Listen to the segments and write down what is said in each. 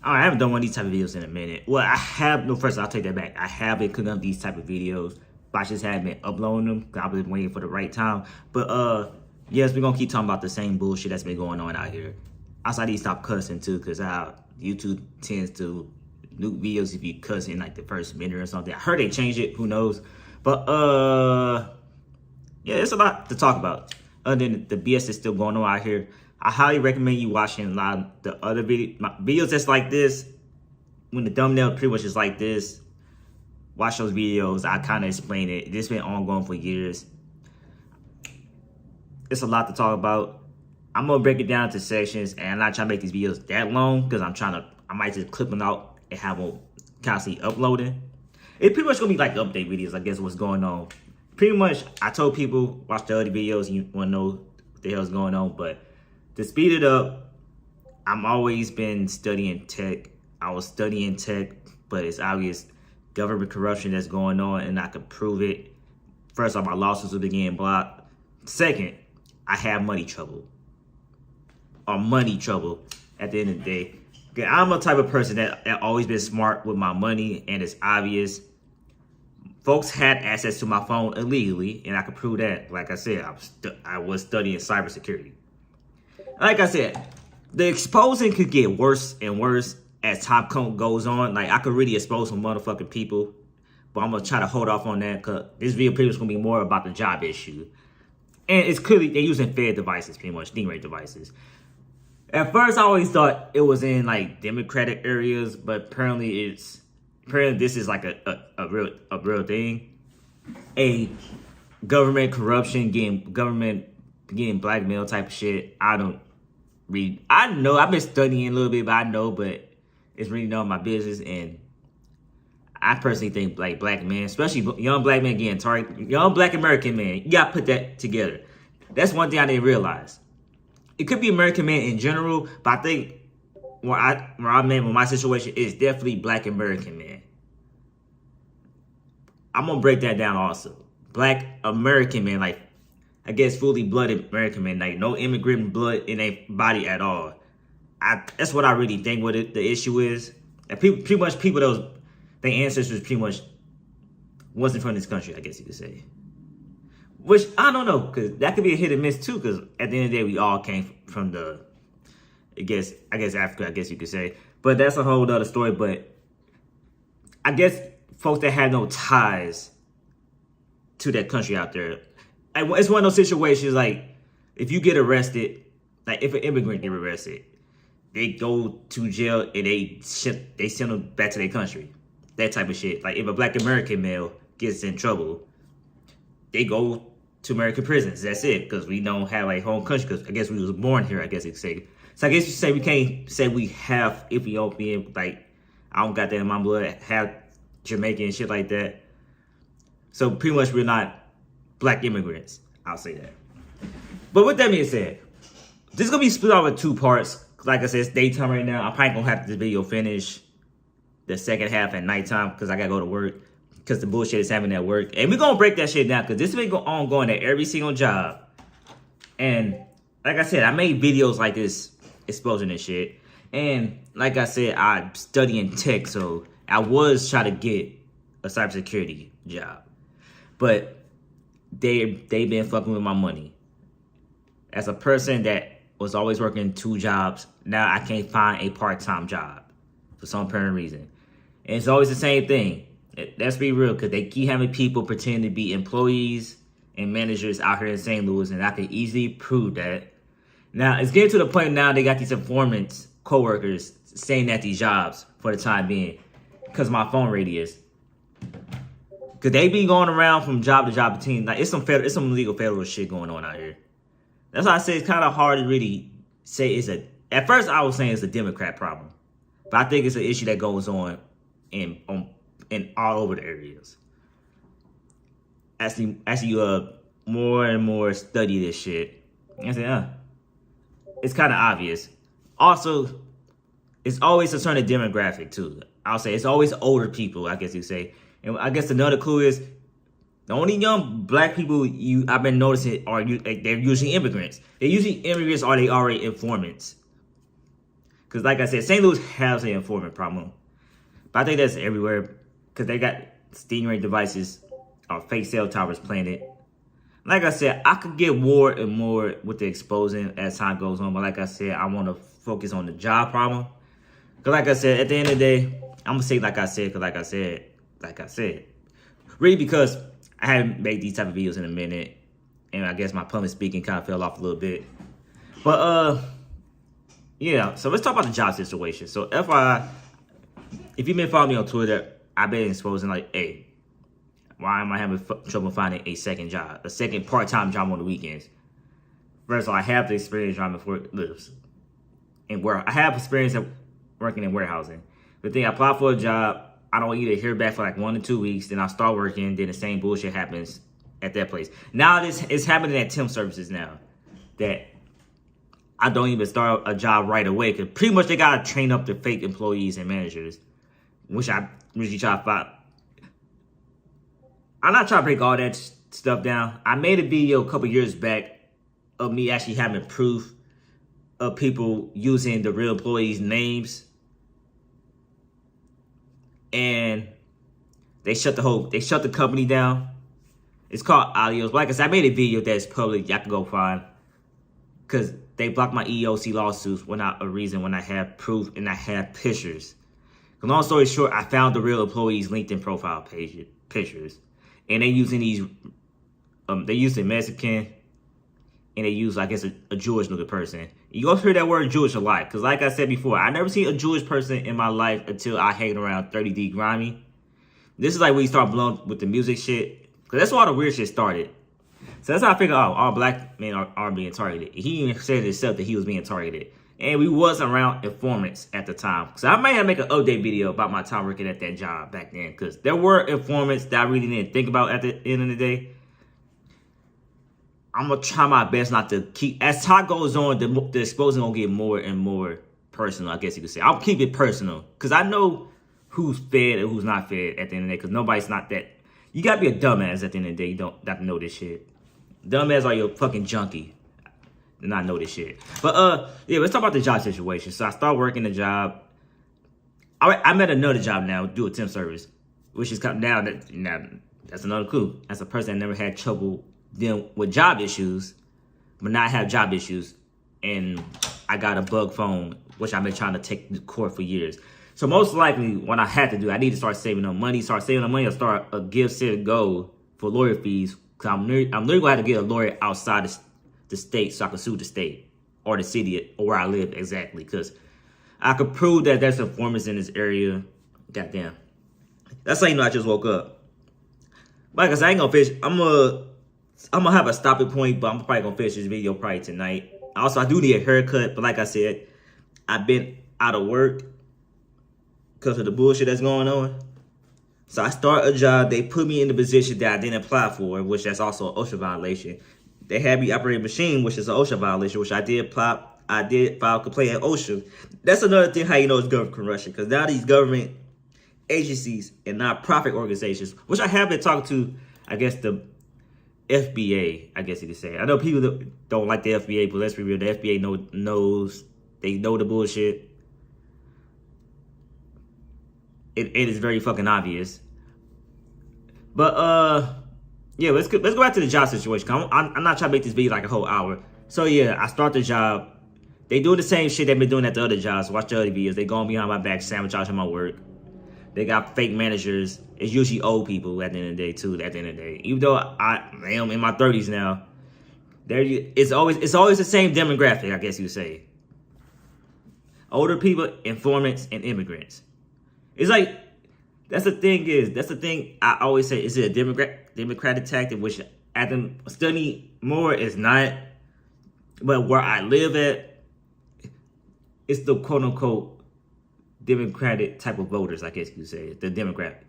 I haven't done one of these type of videos in a minute. Well, I have, no, first I'll take that back. I have been cooking up these type of videos, but I just haven't been uploading them because I've been waiting for the right time. But yes, we're gonna keep talking about the same bullshit that's been going on out here. Also, I need to stop cussing too, because how YouTube tends to nuke videos if you cuss in like the first minute or something. I heard they changed it, who knows? But yeah, it's a lot to talk about. Other than the BS that's still going on out here, I highly recommend you watching a lot of the other videos that's like this. When the thumbnail pretty much is like this, watch those videos. I kind of explain it. This been ongoing for years. It's a lot to talk about. I'm gonna break it down into sections, and I'm not trying to make these videos that long because I might just clip them out and have them constantly uploading. It's pretty much gonna be like update videos, I guess, what's going on. Pretty much, I told people, watch the other videos, you wanna know what the hell's going on, but to speed it up, I'm always been studying tech. I was studying tech, but it's obvious government corruption that's going on, and I could prove it. First off, my lawsuits will be getting blocked. Second, I have money trouble. Or money trouble at the end of the day. Okay, I'm a type of person that always been smart with my money, and it's obvious. Folks had access to my phone illegally, and I could prove that. Like I said, I was studying cybersecurity. Like I said, the exposing could get worse and worse as time goes on. Like, I could really expose some motherfucking people, but I'm gonna try to hold off on that because this video pretty much is gonna be more about the job issue. And it's clearly they're using Fed devices, pretty much, stingray devices. At first, I always thought it was in like Democratic areas, but apparently this is like a real thing. A government corruption, government getting blackmail type of shit. I don't read. I know I've been studying a little bit, but I know, but it's really not my business. And I personally think like black men, especially young black men getting targeted, young black American men, you gotta put that together. That's one thing I didn't realize. It could be American men in general, but I think where I meant with my situation is definitely black American men. I'm gonna break that down also. Black American men, like, I guess fully blooded American men, like no immigrant blood in their body at all. That's what I really think what the issue is. And pretty much people their ancestors pretty much wasn't from this country, I guess you could say. Which I don't know, because that could be a hit and miss too, because at the end of the day, we all came from I guess Africa, I guess you could say. But that's a whole other story. But I guess folks that have no ties to that country out there, it's one of those situations like if you get arrested, like if an immigrant get arrested, they go to jail and they send them back to their country. That type of shit. Like if a black American male gets in trouble, they go to American prisons. That's it, because we don't have a home country, because I guess we was born here, I guess you could say. So I guess you say we can't say we have Ethiopian, like I don't got that in my blood, have Jamaican and shit like that. So pretty much we're not black immigrants. I'll say that. But with that being said, this is gonna be split off in two parts. Like I said, it's daytime right now. I'm probably gonna have this video finish the second half at nighttime because I gotta go to work. Because the bullshit is happening at work. And we're gonna break that shit down because this has been ongoing at every single job. And like I said, I made videos like this exposing this shit. And like I said, I'm studying tech, so I was trying to get a cybersecurity job. But they been fucking with my money. As a person that was always working 2 jobs, now I can't find a part-time job for some apparent reason. And it's always the same thing. Let's be real, because they keep having people pretend to be employees and managers out here in St. Louis, and I can easily prove that. Now, it's getting to the point now they got these informants, co-workers, staying at these jobs for the time being because of my phone radius. Because they be going around from job to job to team. Like, it's some legal federal shit going on out here. That's why I say it's kind of hard to really say at first I was saying it's a Democrat problem. But I think it's an issue that goes on in all over the areas. As you more and more study this shit, I say, it's kind of obvious. Also, it's always a certain demographic too. I'll say it's always older people, I guess you say. And I guess another clue is the only young black people I've been noticing they're usually immigrants. They're usually immigrants or they already informants. Because like I said, St. Louis has an informant problem. But I think that's everywhere. Because they got stingray devices or fake cell towers planted. Like I said, I could get more and more with the exposing as time goes on. But like I said, I want to focus on the job problem. Because like I said, at the end of the day, I'm going to say like I said. Because like I said. Really because I haven't made these type of videos in a minute. And I guess my public speaking kind of fell off a little bit. But, yeah. So let's talk about the job situation. So, FYI, if you've been following me on Twitter, I've been exposing like, hey, why am I having trouble finding a second job? A second part-time job on the weekends? First of all, I have the experience driving forklifts. And where I have experience of working in warehousing. The thing, I apply for a job, I don't either hear back for like 1 to 2 weeks, then I start working, then the same bullshit happens at that place. Now it's happening at temp services now. That I don't even start a job right away. Because pretty much they got to train up the fake employees and managers. Which I usually try to find. I'm not trying to break all that stuff down. I made a video a couple years back of me actually having proof of people using the real employees' names. And they shut the company down. It's called Alios. Like I said, I made a video that's public. Y'all can go find. Because they blocked my EEOC lawsuits without a reason when I have proof and I have pictures. Long story short, I found the real employees' LinkedIn profile pictures. And they using these, they used a Mexican and they use, I guess, a Jewish looking person. You gonna hear that word Jewish a lot. Because like I said before, I never seen a Jewish person in my life until I hang around 30D Grimy. This is like when you start blowing with the music shit. Because that's where all the weird shit started. So that's how I figured, all black men are being targeted. He even said himself that he was being targeted. And we wasn't around informants at the time. So I might have to make an update video about my time working at that job back then. Because there were informants that I really didn't think about at the end of the day. I'm going to try my best not to keep... As time goes on, the exposing going to get more and more personal, I guess you could say. I'll keep it personal. Because I know who's fed and who's not fed at the end of the day. Because nobody's not that... You got to be a dumbass at the end of the day. You don't have to know this shit. Dumbass are you a fucking junkie. Do not know this shit. But, yeah, let's talk about the job situation. So I start working the job. I'm at another job now, do a temp service. Which is now that's another clue. As a person that never had trouble dealing with job issues, but now I have job issues. And I got a bug phone, which I've been trying to take to court for years. So most likely, what I had to do, I need to start saving up money. Start saving up money or start a give, set, go for lawyer fees. Because I'm literally going to have to get a lawyer outside the state so I can sue the state or the city or where I live exactly. Because I could prove that there's informants in this area. Goddamn. That's how you know I just woke up. Like I said, I ain't going to finish. I'm gonna have a stopping point, but I'm probably going to finish this video probably tonight. Also, I do need a haircut. But like I said, I've been out of work because of the bullshit that's going on. So I start a job. They put me in the position that I didn't apply for, which that's also an OSHA violation. They had me operate a machine, which is an OSHA violation, which I did apply. I did file a complaint at OSHA. That's another thing how you know it's government corruption. Because now these government agencies and nonprofit organizations, which I have been talking to, I guess, the FBA, I guess you could say. I know people that don't like the FBA, but let's be real. The FBA knows. They know the bullshit. It is very fucking obvious. But, yeah, let's go back to the job situation. I'm not trying to make this video like a whole hour. So, yeah, I start the job. They do the same shit they've been doing at the other jobs. Watch the other videos. They going behind my back, sabotaging my work. They got fake managers. It's usually old people at the end of the day, too, at the end of the day. Even though I am in my 30s now, it's always the same demographic, I guess you would say. Older people, informants, and immigrants. It's like, that's the thing I always say, is it a democratic tactic, which at the study more is not, but where I live at, it's the quote-unquote democratic type of voters, I guess you could say, the demographic.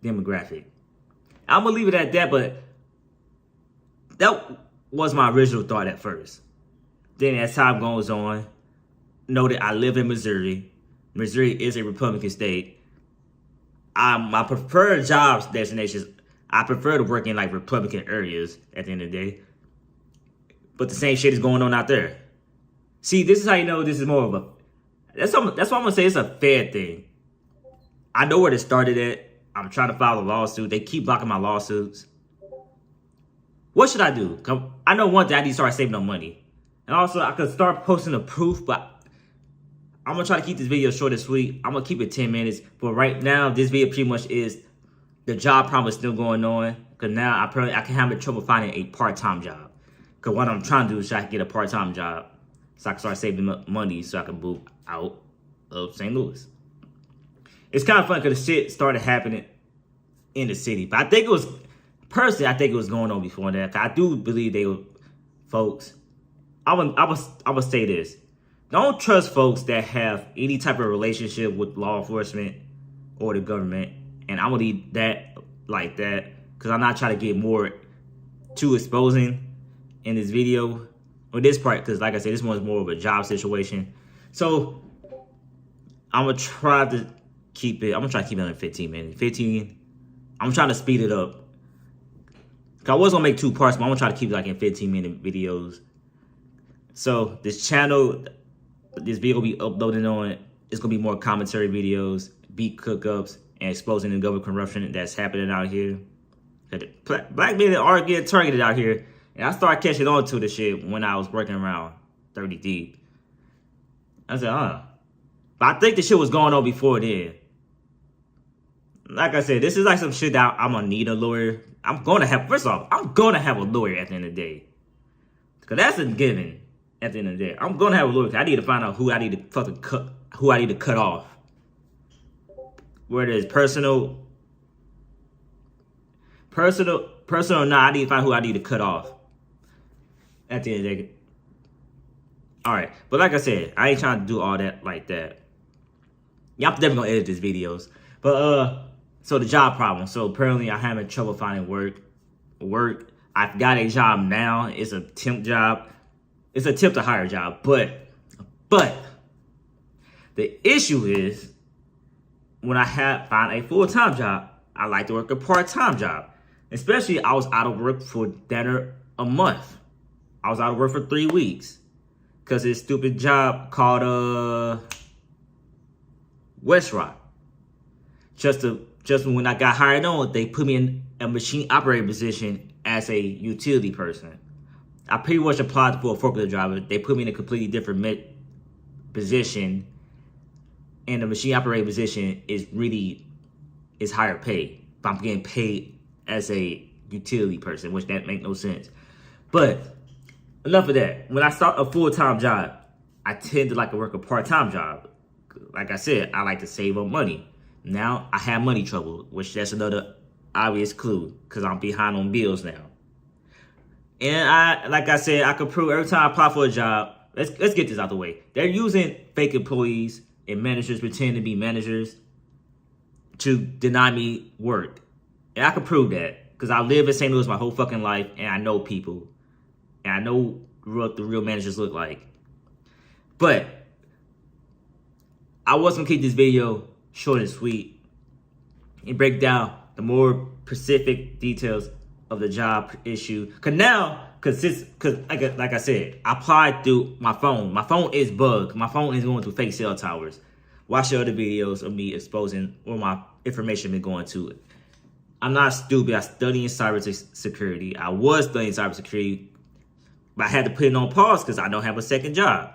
I'm going to leave it at that, but that was my original thought at first. Then as time goes on, know that I live in Missouri. Missouri is a Republican state. My preferred jobs destinations, I prefer to work in like Republican areas at the end of the day. But the same shit is going on out there. See, this is how you know this is more of That's why I'm gonna say it's a fair thing. I know where it started at. I'm trying to file a lawsuit. They keep blocking my lawsuits. What should I do? I know one thing, I need to start saving no money. And also, I could start posting the proof, but I'm going to try to keep this video short and sweet. I'm going to keep it 10 minutes. But right now, this video pretty much is the job problem is still going on. Because now I can have trouble finding a part-time job. Because what I'm trying to do is try to get a part-time job so I can start saving money so I can move out of St. Louis. It's kind of fun because the shit started happening in the city. But I think it was, personally, I think it was going on before that. I do believe they were, folks, I would say this. Don't trust folks that have any type of relationship with law enforcement or the government. And I'm going to leave that like that because I'm not trying to get more too exposing in this video. Or this part, because like I said, this one's more of a job situation. So I'm going to try to keep it. I'm going to try to keep it under 15 minutes. 15. I'm trying to speed it up. I was going to make 2 parts, but I'm going to try to keep it like in 15-minute videos. So this channel, this video will be uploading on, it's going to be more commentary videos, beat cook-ups, and exposing the government corruption that's happening out here. Black men are getting targeted out here. And I started catching on to the shit when I was working around 30 deep. I said, But I think the shit was going on before then. Like I said, this is like some shit that I'm going to need a lawyer. First off, I'm going to have a lawyer at the end of the day. Because that's a given at the end of the day. I'm going to have a lawyer. I need to find out who I need to fucking cut off. Whether it's personal or not, I need to find who I need to cut off. At the end of the day. Alright, but like I said, I ain't trying to do all that like that. Yeah, I'm definitely gonna edit these videos. But so the job problem. So apparently I'm having trouble finding work. I've got a job now. It's a temp job. It's a temp to hire job. But the issue is when I find a full-time job, I like to work a part-time job. Especially I was out of work for dinner a month. I was out of work for 3 weeks. Because this stupid job called West Rock. Just when I got hired on, they put me in a machine operator position as a utility person. I pretty much applied for a forklift driver. They put me in a completely different position. And the machine operator position is higher pay. But I'm getting paid as a utility person, which that make no sense. But enough of that. When I start a full-time job, I tend to like to work a part-time job. Like I said, I like to save up money. Now, I have money trouble, which that's another obvious clue, because I'm behind on bills now. And like I said, I can prove every time I apply for a job, let's get this out the way. They're using fake employees and managers pretending to be managers to deny me work. And I can prove that, because I live in St. Louis my whole fucking life, and I know people. And I know what the real managers look like. But I was going to keep this video short and sweet and break down the more specific details of the job issue. Because like I said, I applied through my phone. My phone is bugged. My phone is going through fake cell towers. Watch the other videos of me exposing where my information been going to. I'm not stupid. I study in cybersecurity. I was studying cybersecurity. But I had to put it on pause because I don't have a second job.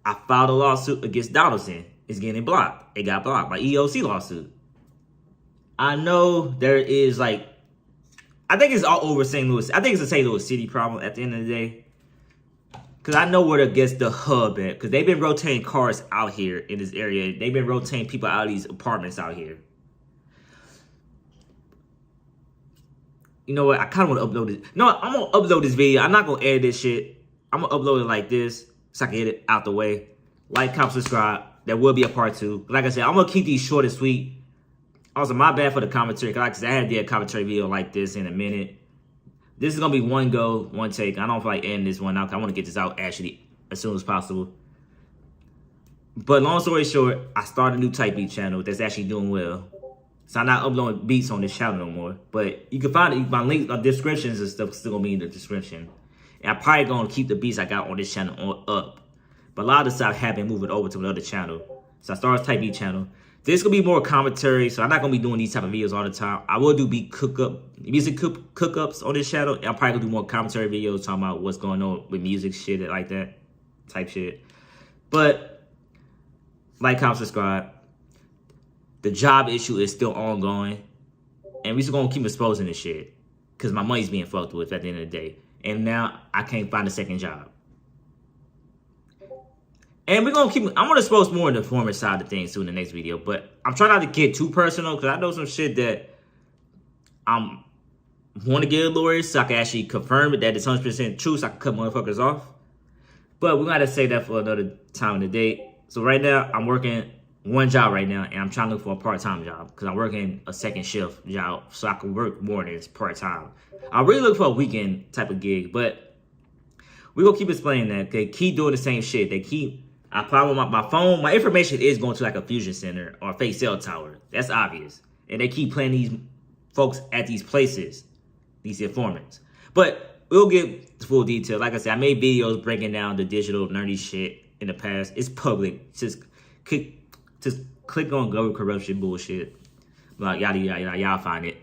I filed a lawsuit against Donaldson. It's getting blocked. It got blocked by EOC lawsuit. I know there is I think it's all over St. Louis. I think it's a St. Louis City problem at the end of the day. Because I know where to get the hub at. Because they've been rotating cars out here in this area. They've been rotating people out of these apartments out here. You know what? I kind of want to upload it. No, I'm going to upload this video. I'm not going to edit this shit. I'm going to upload it like this so I can get it out the way. Like, comment, subscribe. There will be a part 2. Like I said, I'm going to keep these short and sweet. Also, my bad for the commentary. Because like I said, I haven't did a commentary video like this in a minute. This is going to be one go, one take. I don't feel like ending this one out. I want to get this out actually as soon as possible. But long story short, I started a new type beat channel that's actually doing well. So I'm not uploading beats on this channel no more. But you can find it. My links, descriptions and stuff still going to be in the description. And I'm probably going to keep the beats I got on this channel up. But a lot of the stuff have been moving over to another channel. So I started Type B channel. This gonna be more commentary, so I'm not gonna be doing these type of videos all the time. I will do music cook-ups on this channel. I'm probably gonna do more commentary videos talking about what's going on with music shit like that, type shit. But like, comment, subscribe. The job issue is still ongoing, and we just gonna keep exposing this shit because my money's being fucked with at the end of the day, and now I can't find a second job. And we're gonna keep. I'm gonna expose more on the former side of things too in the next video, but I'm trying not to get too personal because I know some shit that I'm want to get a lawyer so I can actually confirm it that it's 100% true, so I can cut motherfuckers off. But we're gonna save that for another time in the day. So right now I'm working one job right now, and I'm trying to look for a part-time job because I'm working a second shift job so I can work mornings part-time. I really look for a weekend type of gig, but we're gonna keep explaining that. They keep doing the same shit. They keep. I probably my phone, my information is going to like a fusion center or a fake cell tower. That's obvious. And they keep playing these folks at these places, these informants. But we'll get full detail. Like I said, I made videos breaking down the digital nerdy shit in the past. It's public. Just click on government corruption bullshit. Like, yada, yada, yada, y'all find it.